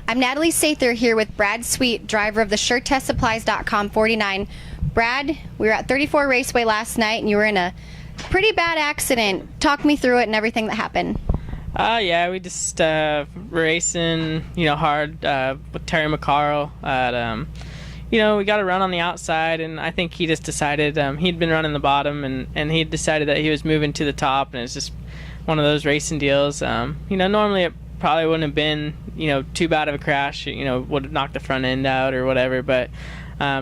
I'm Natalie Sather here with Brad Sweet, driver of the SureTestSupplies.com 49. Brad, we were at 34 Raceway last night and you were in a pretty bad accident. Talk me through it and everything that happened. Yeah, we just racing, hard with Terry McCarl at, we got a run on the outside, and I think he just decided he'd been running the bottom, and he decided that he was moving to the top, and it's just one of those racing deals. Normally it probably wouldn't have been, too bad of a crash, would have knocked the front end out or whatever, but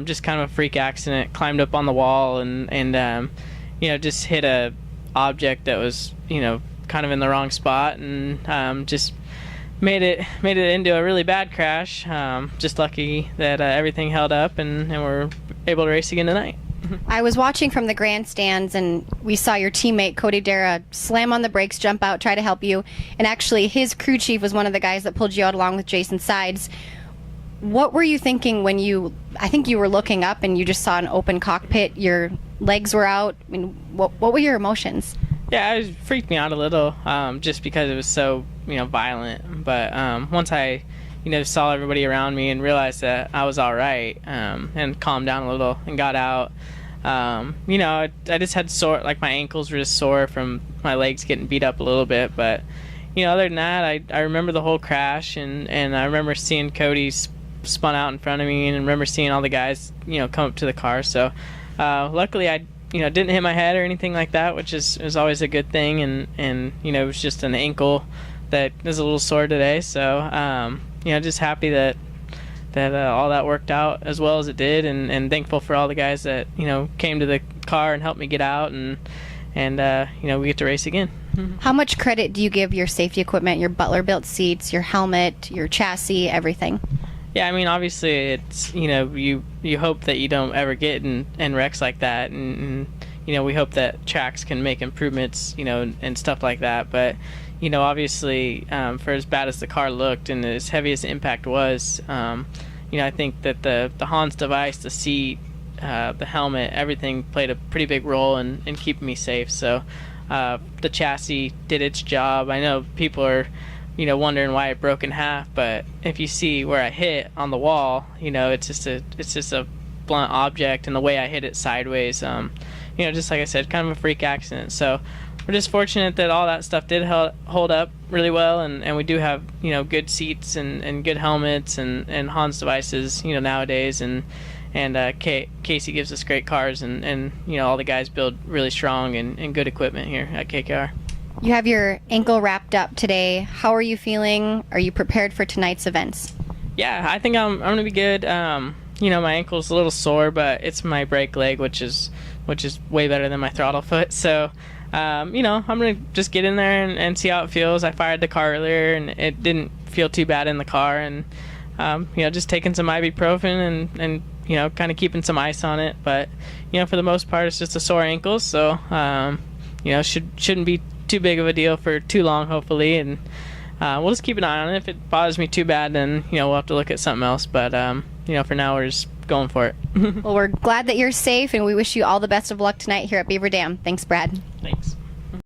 just kind of a freak accident. Climbed up on the wall and just hit a object that was, kind of in the wrong spot, and just made it into a really bad crash. Just lucky that everything held up and we're able to race again tonight. I was watching from the grandstands and we saw your teammate Cody Dara slam on the brakes, jump out, try to help you, and actually his crew chief was one of the guys that pulled you out along with Jason Sides. What were you thinking when I think you were looking up and you just saw an open cockpit, your legs were out? I mean, what were your emotions? Yeah, it freaked me out a little, just because it was so, violent. But once I, saw everybody around me and realized that I was all right, and calmed down a little and got out, I just had sore, like my ankles were just sore from my legs getting beat up a little bit. But, other than that, I remember the whole crash, and I remember seeing Cody spun out in front of me, and remember seeing all the guys, come up to the car. So luckily I didn't hit my head or anything like that, which is always a good thing, and it was just an ankle that is a little sore today. So just happy that all that worked out as well as it did, and thankful for all the guys that came to the car and helped me get out, and we get to race again. How much credit do you give your safety equipment, your Butler built seats, your helmet, your chassis, everything? Yeah, I mean, obviously, it's, you hope that you don't ever get in wrecks like that, and we hope that tracks can make improvements, and stuff like that. But, obviously, for as bad as the car looked and as heavy as the impact was, I think that the Hans device, the seat, the helmet, everything played a pretty big role in keeping me safe. So the chassis did its job. I know people are wondering why it broke in half, but if you see where I hit on the wall, it's just a blunt object, and the way I hit it sideways, just like I said, kind of a freak accident. So we're just fortunate that all that stuff did hold up really well, and we do have good seats and good helmets and Hans devices nowadays, and Casey gives us great cars, and all the guys build really strong and good equipment here at KKR. You have your ankle wrapped up today. How are you feeling? Are you prepared for tonight's events? Yeah, I think I'm gonna be good. My ankle's a little sore, but it's my brake leg, which is way better than my throttle foot. So, I'm gonna just get in there and see how it feels. I fired the car earlier, and it didn't feel too bad in the car, and just taking some ibuprofen and kind of keeping some ice on it. But for the most part, it's just a sore ankle, so shouldn't be too big of a deal for too long, hopefully, and we'll just keep an eye on it. If it bothers me too bad, then we'll have to look at something else, but for now we're just going for it. Well, we're glad that you're safe, and we wish you all the best of luck tonight here at Beaver Dam. Thanks, Brad. Thanks.